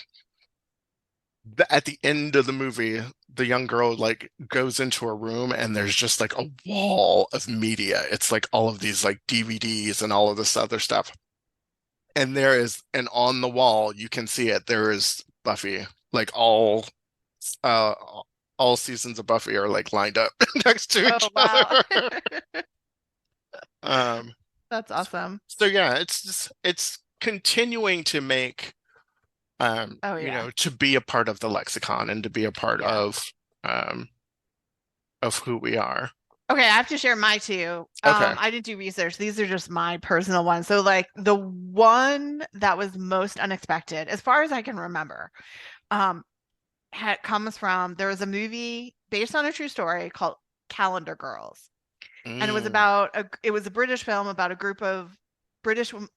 at the end of the movie, the young girl like goes into a room and there's just like a wall of media. It's like all of these like DVDs and all of this other stuff. And on the wall, you can see it. There is Buffy, like uh all seasons of Buffy are like lined up next to Oh, each wow. other. Um, That's awesome. so yeah, it's continuing to make Oh, yeah. to be a part of the lexicon and to be a part Yeah. um of who we are. Okay, I have to share my two. Okay. I didn't do research. These are just my personal ones. So like the one that was most unexpected, as far as I can remember, um, comes from there was a movie based on a true story called Calendar Girls. And Mm. it was a British film about a group of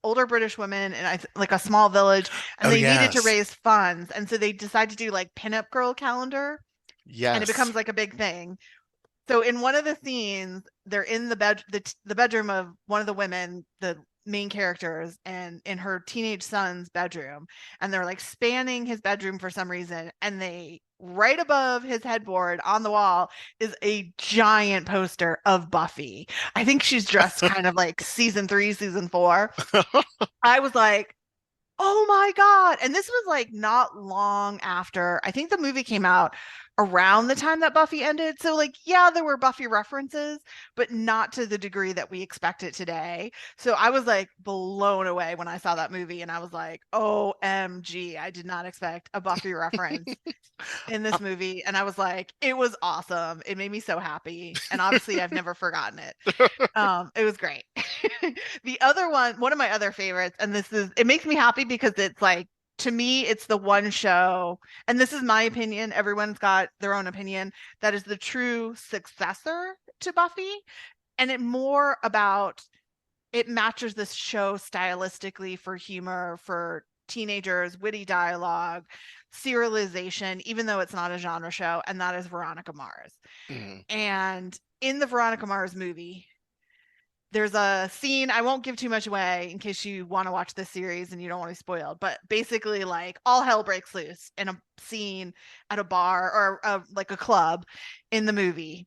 older British women in like a small village, and Oh they needed to yes. raise funds, and so they decided to do like pinup girl calendar, and it Yes. becomes like a big thing. So in one of the scenes, they're in the bedroom of one of the women, the main characters, and in her teenage son's bedroom, and they're like spanning his bedroom for some reason, and they right above his headboard on the wall is a giant poster of Buffy. I think she's dressed kind of like season 3, season 4. I was like, oh my God. And this was like not long after, I think the movie came out around the time that Buffy ended. So, like, yeah, there were Buffy references, but not to the degree that we expect it today. So, I was like blown away when I saw that movie and I was like, OMG, I did not expect a Buffy reference in this movie. And I was like, it was awesome. It made me so happy. And obviously, I've never forgotten it. It was great. The other one of my other favorites, and it makes me happy because it's like, to me, it's the one show, and this is my opinion. Everyone's got their own opinion. That is the true successor to Buffy, and it matches this show stylistically for humor, for teenagers, witty dialogue. serialization, even though it's not a genre show, and that is Veronica Mars. Mhm. And in the Veronica Mars movie, there's a scene, I won't give too much away in case you want to watch this series and you don't want to be spoiled, but basically like all hell breaks loose in a scene at a bar or like a club in the movie,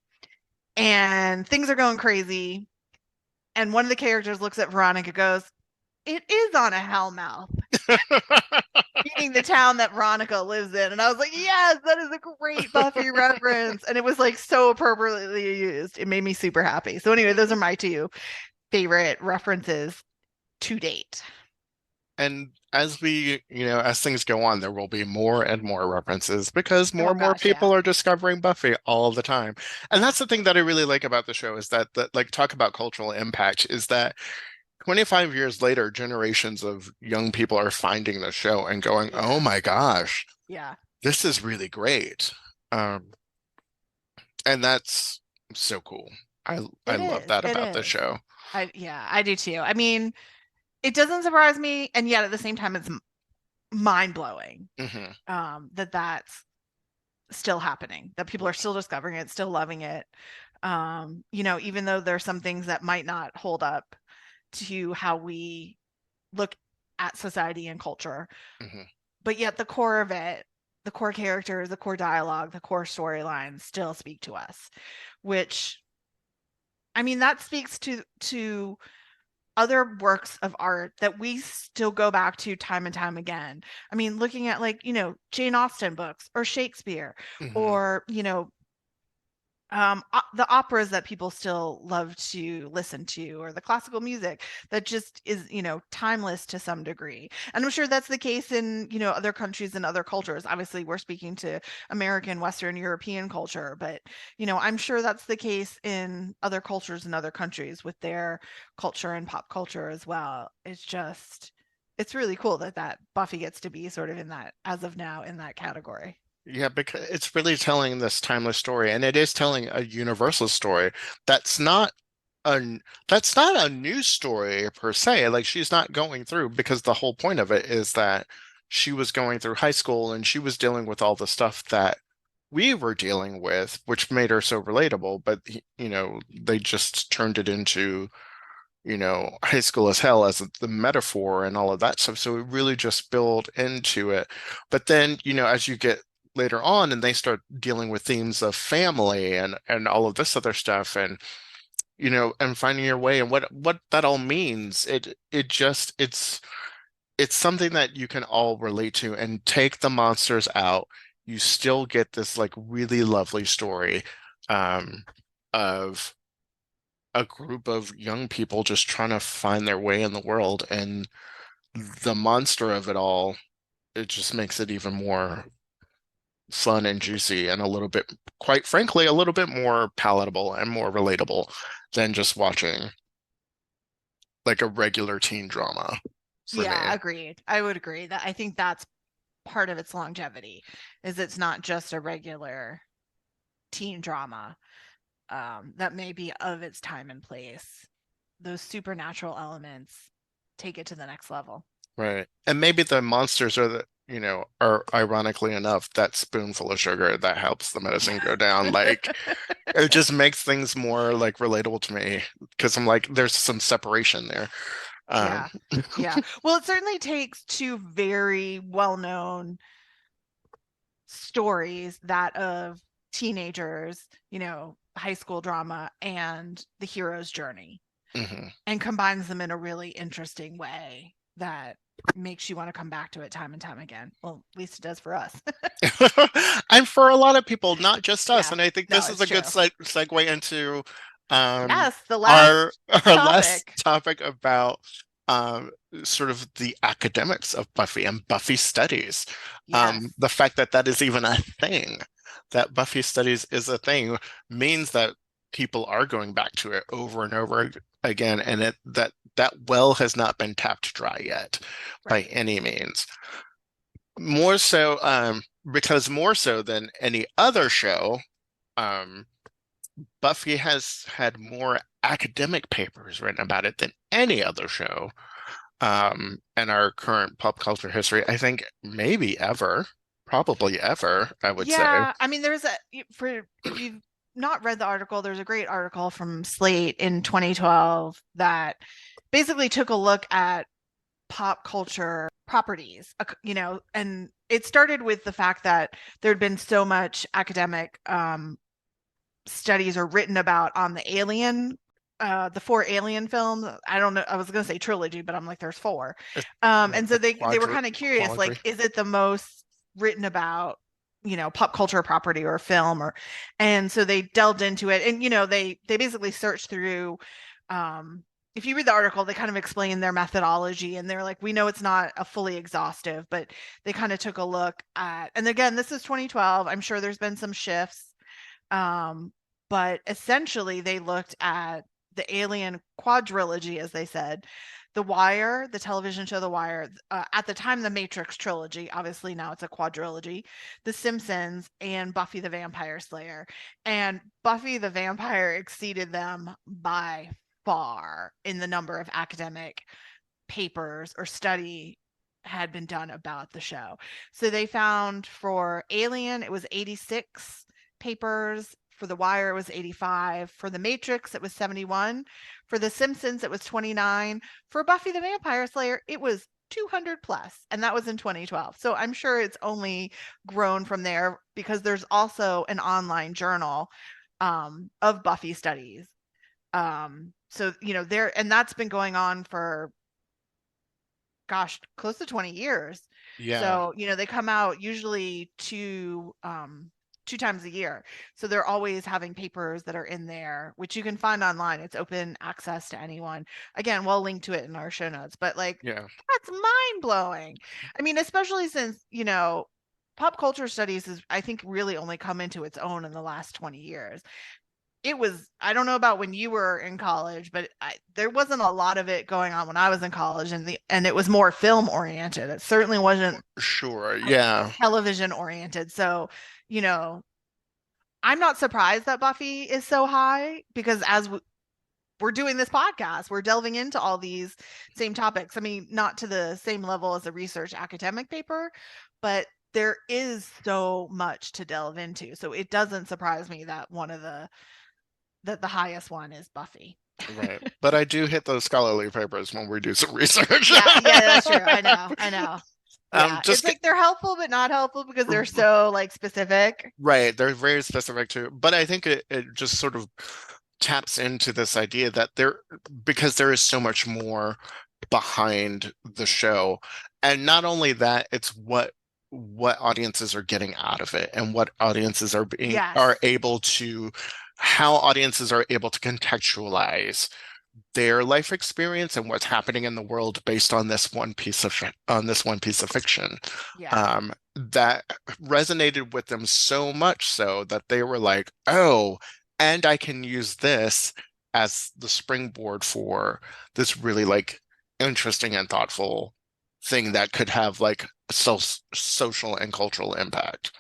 and things are going crazy, and one of the characters looks at Veronica, goes, "It is on a hellmouth," meaning the town that Veronica lives in. And I was like, yes, that is a great Buffy reference. And it was like so appropriately used. It made me super happy. So anyway, those are my two favorite references to date. And as as things go on, there will be more and more references because more Oh and more gosh, yeah. people are discovering Buffy all the time. And that's the thing that I really like about the show is that like talk about cultural impact is that 25 years later, generations of young people are finding the show and going, "Oh Yeah. my gosh, Yeah. this is really great." Um, and that's so cool. I It love is. that It about the is. show. I do too. I mean, it doesn't surprise me, and yet at the same time it's mind blowing Hmm. that that's still happening, that people are still discovering it, still loving it. Even though there's some things that might not hold up to how we look at society and culture, Hmm. but yet the core of it, the core characters, the core dialogue, the core storylines still speak to us, which, I mean, that speaks to other works of art that we still go back to time and time again. I mean, looking at like, Jane Austen books or Shakespeare, Hmm. or, the operas that people still love to listen to, or the classical music that just is, timeless to some degree. And I'm sure that's the case in, other countries and other cultures. Obviously, we're speaking to American, Western European culture, but, I'm sure that's the case in other cultures and other countries with their culture and pop culture as well. It's really cool that Buffy gets to be sort of in that, as of now, in that category. Yeah, because it's really telling this timeless story, and it is telling a universal story. That's not a that's not a news story per se. Like she's not going through because the whole point of it is that she was going through high school and she was dealing with all the stuff that we were dealing with, which made her so relatable. But they just turned it into, high school as hell as the metaphor and all of that stuff. So it really just built into it. But then, as you get later on and they start dealing with themes of family and all of this other stuff and and finding your way and what that all means, it's something that you can all relate to and take the monsters out. You still get this like really lovely story um of a group of young people just trying to find their way in the world, and the monster of it all, it just makes it even more fun and juicy and a little bit, quite frankly, a little bit more palatable and more relatable than just watching like a regular teen drama for me. Yeah, agreed. I would agree that I think that's part of its longevity, is it's not just a regular teen drama, that may be of its time and place. Those supernatural elements take it to the next level. Right. And maybe the monsters are are ironically enough that spoonful of sugar that helps the medicine go down. Like it just makes things more like relatable to me because I'm like, there's some separation there. Um, Yeah. Yeah. Well, it certainly takes two very well-known stories, that of teenagers, high school drama, and the hero's journey, mhm. and combines them in a really interesting way that makes you want to come back to it time and time again. Well, at least it does for us. And for a lot of people, not just us. Yeah. And I think No, this is it's a good true. segue into um, Yes, the our last our last topic. topic about um, sort of the academics of Buffy and Buffy studies. Yes. The fact that that is even a thing, that Buffy studies is a thing, means that people are going back to it over and over again, and that well has not been tapped dry yet by Right. any means. More so, because more so than any other show, um, Buffy has had more academic papers written about it than any other show, in our current pop culture history. I think maybe ever. probably ever, I would say. Yeah, I mean, for if you've not read the article, there's a great article from Slate in 2012 that basically took a look at pop culture properties, and it started with the fact that there had been so much academic studies or written about on the four Alien films. I don't know. I was going to say trilogy, but I'm like, there's four. It's And so a they were kind of curious, quadri. like, is it the most written about, pop culture property or film and so they delved into it, and, they basically searched through, if you read the article, they kind of explain their methodology, and they're like, we know it's not a fully exhaustive, but they kind of took a look at, and again, this is 2012. I'm sure there's been some shifts. But essentially they looked at the Alien quadrilogy, as they said, The Wire, the television show The Wire, at the time the Matrix trilogy, obviously now it's a quadrilogy, The Simpsons, and Buffy the Vampire Slayer. And Buffy the Vampire exceeded them by far in the number of academic papers or study had been done about the show. So they found for Alien, it was 86 papers. For The Wire, it was 85. For The Matrix, it was 71. For The Simpsons, it was 29. For Buffy the Vampire Slayer, it was 200 plus, and that was in 2012. So I'm sure it's only grown from there, because there's also an online journal of Buffy studies. So, and that's been going on for, gosh, close to 20 years. Yeah, So, they come out usually two times a year. So they're always having papers that are in there, which you can find online. It's open access to anyone. Again, we'll link to it in our show notes, but like, yeah, that's mind blowing. I mean, especially since, pop culture studies is, I think, really only come into its own in the last 20 years. I don't know about when you were in college, but there wasn't a lot of it going on when I was in college, and it was more film oriented. It certainly wasn't sure. Yeah, television oriented. So, you know, I'm not surprised that Buffy is so high, because we're doing this podcast, we're delving into all these same topics. I mean, not to the same level as a research academic paper, but there is so much to delve into. So it doesn't surprise me that the highest one is Buffy. right. But I do hit those scholarly papers when we do some research. Yeah, that's true. I know. Yeah, it's Just like they're helpful but not helpful, because they're so like specific. right. They're very specific too. But I think it just sort of taps into this idea that because there is so much more behind the show. And not only that, it's what audiences are getting out of it, and what audiences Yes. are able to how audiences are able to contextualize their life experience and what's happening in the world based on this one piece of fiction. Yeah. That resonated with them so much so that they were like, oh, and I can use this as the springboard for this really like interesting and thoughtful thing that could have like social and cultural impact.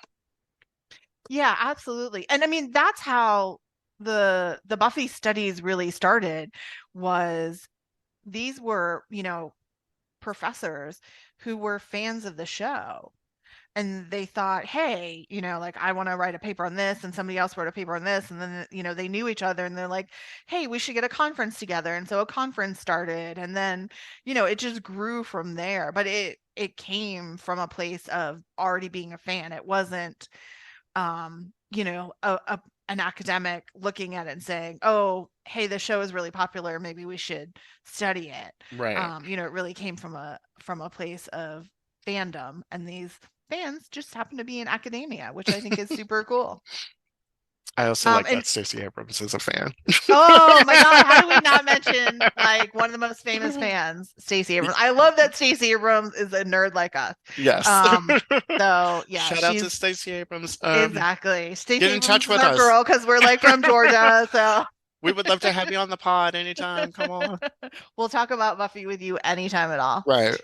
Yeah, absolutely. And I mean, that's how the Buffy studies really started. Was these were, professors who were fans of the show, and they thought, hey, like, I want to write a paper on this, and somebody else wrote a paper on this, and then, they knew each other, and they're like, hey, we should get a conference together. And so a conference started, and then, it just grew from there. But it came from a place of already being a fan. It wasn't an academic looking at it and saying, oh, hey, the show is really popular, maybe we should study it. Right. It really came from a place of fandom, and these fans just happen to be in academia, which I think is super cool. I also like And that Stacey Abrams is a fan. oh my God, how do we not mention like one of the most famous fans, Stacey Abrams? I love that Stacey Abrams is a nerd like us. Yes. So yeah, Shout out to Stacey Abrams. exactly. Stacey Get in Abrams touch is with our us. girl, because we're like from Georgia. So We would love to have you on the pod anytime. Come on. we'll talk about Buffy with you anytime at all. Right.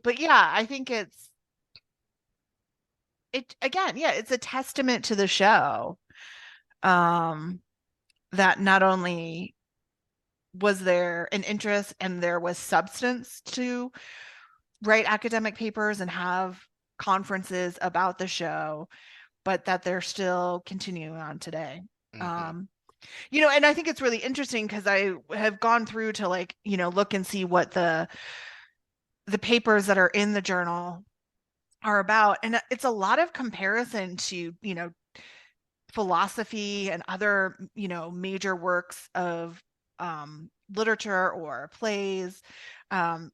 But yeah, I think it's a testament to the show. That not only was there an interest and there was substance to write academic papers and have conferences about the show, but that they're still continuing on today. Hmm. And I think it's really interesting because I have gone through to like, look and see what the papers that are in the journal are about. And it's a lot of comparison to, philosophy and other, major works of literature or plays,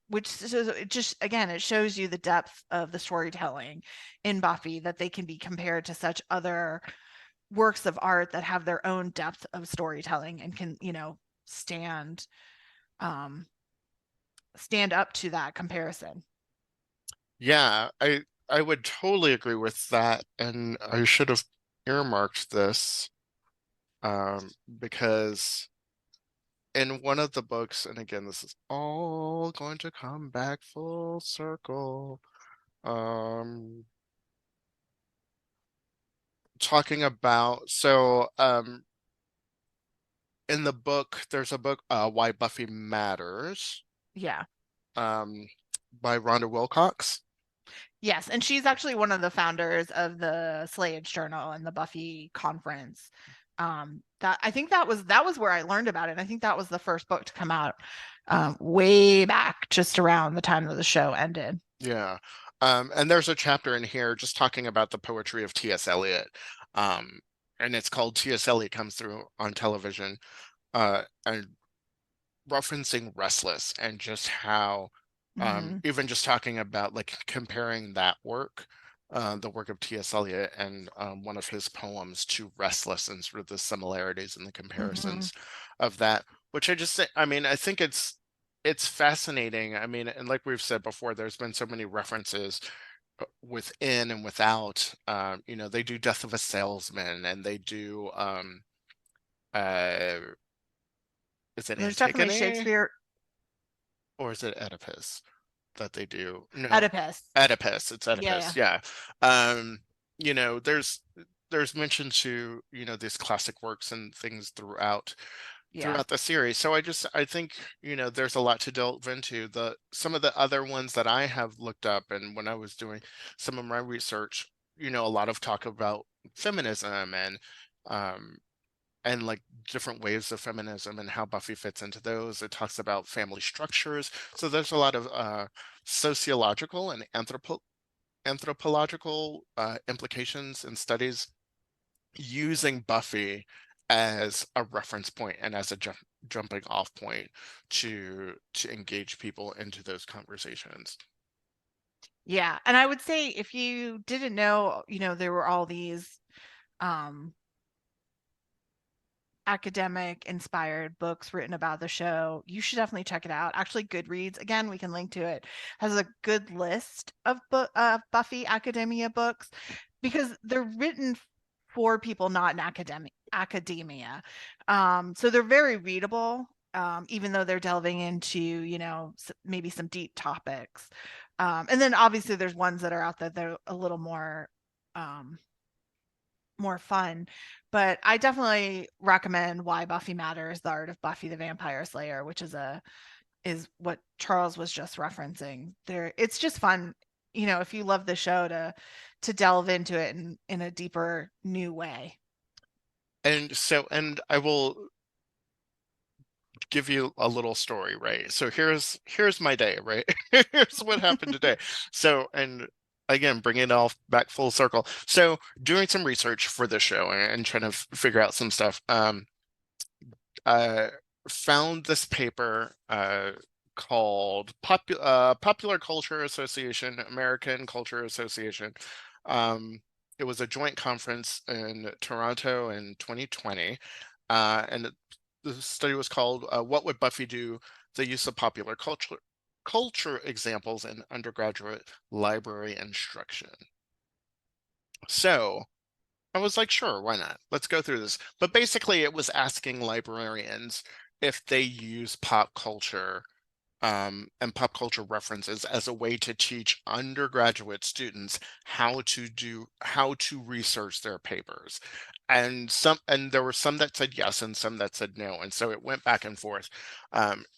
which so it just, again, it shows you the depth of the storytelling in Buffy, that they can be compared to such other works of art that have their own depth of storytelling and can, stand um stand up to that comparison. Yeah, I would totally agree with that, and I should have earmarked this because in one of the books, and again, this is all going to come back full circle. Um, talking about in the book, there's a book, Why Buffy Matters, Yeah. um, by Rhonda Wilcox. Yes, and she's actually one of the founders of the Slayage Journal and the Buffy conference. That I think that was where I learned about it. I think that was the first book to come out way back, just around the time that the show ended. Yeah. And there's a chapter in here just talking about the poetry of T.S. Eliot. Um, and it's called T.S. Eliot Comes Through on Television, and referencing Restless and just how, Hmm. even just talking about like comparing that work, the work of T.S. Eliot and one of his poems to Restless, and sort of the similarities and the Hmm. comparisons of that, which I mean, I think it's fascinating. I mean, and like we've said before, there's been so many references within and without. They do Death of a Salesman, and they do uh is it There's definitely Antigone Shakespeare. or is it Oedipus that they do? No, Oedipus. Oedipus. It's Yeah, yeah, Oedipus. Yeah. Um, there's mention to, these classic works and things yeah, throughout the series. So I think, there's a lot to delve into. Some of the other ones that I have looked up, and when I was doing some of my research, a lot of talk about feminism um and like different waves of feminism and how Buffy fits into those. It talks about family structures. So there's a lot of sociological and anthropological implications and studies using Buffy as a reference point and as a jumping off point to engage people into those conversations. yeah. And I would say, if you didn't know, there were all these um academic inspired books written about the show, you should definitely check it out. Actually, Goodreads, again, we can link to it, has a good list of Buffy Academia books, because they're written for people not in academia. So they're very readable, even though they're delving into, maybe some deep topics. And then obviously there's ones that are out there that are a little more fun. But I definitely recommend Why Buffy Matters, The Art of Buffy the Vampire Slayer, which is what Charles was just referencing. There, it's just fun, if you love the show, to delve into it in a deeper, new way. And I will give you a little story, right? So here's my day, right? Here's what happened today. So, and again, bringing it all back full circle. So, doing some research for this show and trying to figure out some stuff. I found this paper called Popular Culture Association, American Culture Association. It was a joint conference in Toronto in 2020, and the study was called "What Would Buffy Do? The Use of Popular Culture Examples in Undergraduate Library Instruction." So I was like, sure, why not? Let's go through this. But basically, it was asking librarians if they use pop culture and pop culture references as a way to teach undergraduate students how to research their papers. And there were some that said yes and some that said no. And so it went back and forth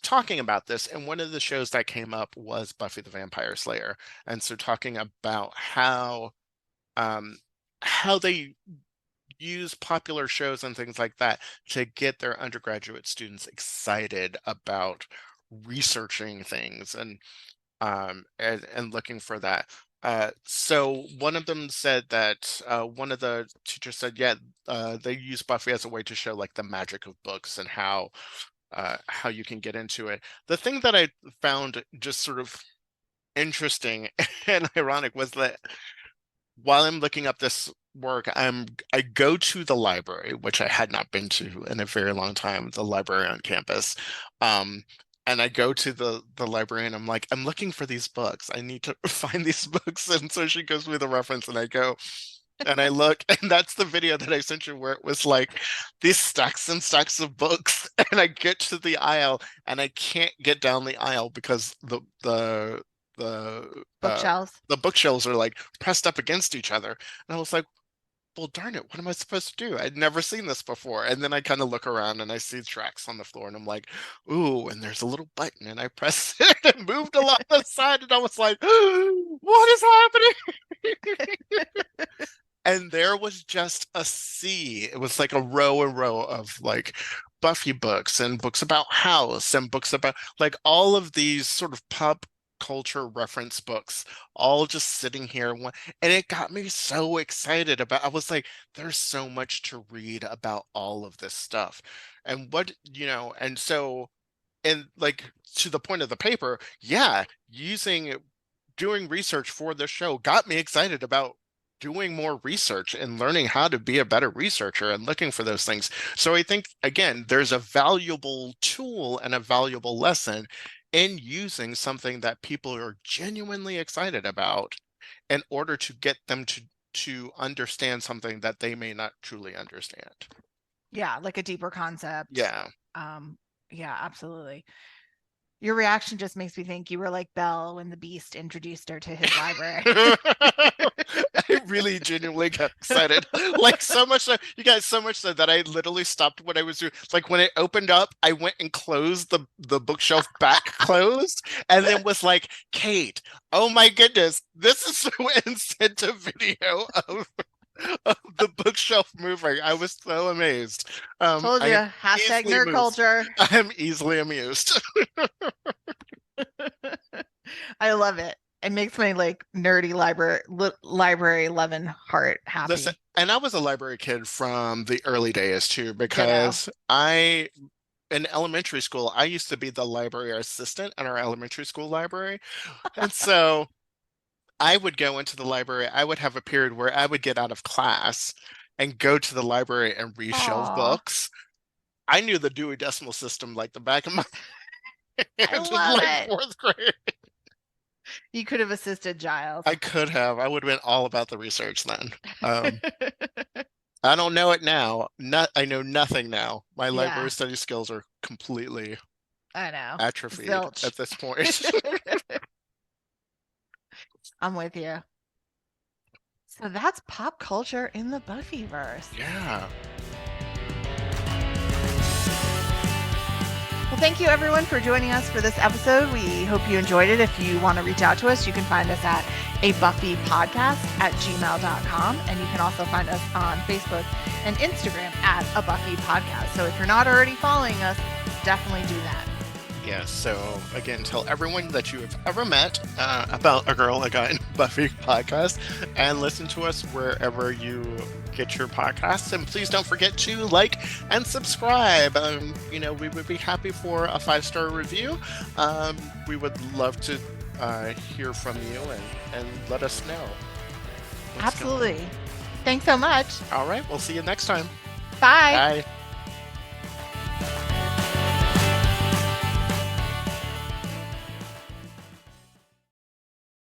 talking about this. And one of the shows that came up was Buffy the Vampire Slayer. And so talking about um, how they use popular shows and things like that to get their undergraduate students excited about researching things and looking for that. So one of them said that one of the teachers said, yeah, they use Buffy as a way to show like the magic of books and how you can get into it. The thing that I found just sort of interesting and ironic was that while I'm looking up this work, I go to the library, which I had not been to in a very long time, the library on campus. Um, and I go to the library and I'm like, I'm looking for these books. I need to find these books. And so she gives me the reference and I go and I look, and that's the video that I sent you where it was like these stacks and stacks of books. And I get to the aisle and I can't get down the aisle because the Bookshelves. the bookshelves are like pressed up against each other. And I was like, well, darn it, what am I supposed to do? I'd never seen this before. And then I kind of look around and I see tracks on the floor and I'm like, ooh, and there's a little button and I press it and moved along the side and I was like, what is happening? And there was just a sea. It was like a row of like Buffy books and books about House and books about like all of these sort of pop culture reference books all just sitting here and it got me so excited about I was like there's so much to read about all of this stuff and and so and like to the point of the paper, yeah, doing research for this show got me excited about doing more research and learning how to be a better researcher and looking for those things. So I think, again, there's a valuable tool and a valuable lesson in using something that people are genuinely excited about in order to get them to understand something that they may not truly understand. Yeah, like a deeper concept. Yeah. Yeah, absolutely. Your reaction just makes me think you were like Belle when the Beast introduced her to his library. I really genuinely got excited. Like so much so, you guys, so much so that I literally stopped what I was doing. Like when it opened up, I went and closed the bookshelf back closed and then was like, Kate, oh my goodness, this is so incentive video of the bookshelf moving. I was so amazed. Told I you, am hashtag easily nerd amused. culture. I am easily amused. I love it. It makes my like nerdy library loving heart happy. Listen, and I was a library kid from the early days too, Ditto. because in elementary school, I used to be the library assistant in our elementary school library. And so I would go into the library. I would have a period where I would get out of class and go to the library and reshelve Aw, books. I knew the Dewey Decimal System like the back of my I hand in love like it. fourth grade. You could have assisted Giles. I could have. I would have been all about the research then. Um, I don't know it now. I know nothing now. My Yeah, library study skills are completely I know. atrophied Zilch. at this point. I'm with you. So that's pop culture in the Buffyverse. Yeah. Well, thank you everyone for joining us for this episode. We hope you enjoyed it. If you want to reach out to us, you can find us at abuffypodcast@gmail.com. And you can also find us on Facebook and Instagram at a Buffy podcast. So if you're not already following us, definitely do that. Yes. So again, tell everyone that you have ever met about a girl, a guy in Buffy podcast, and listen to us wherever you get your podcasts. And please don't forget to like and subscribe. We would be happy for a 5-star review. We would love to hear from you and let us know. Absolutely. Thanks so much. All right. We'll see you next time. Bye. Bye.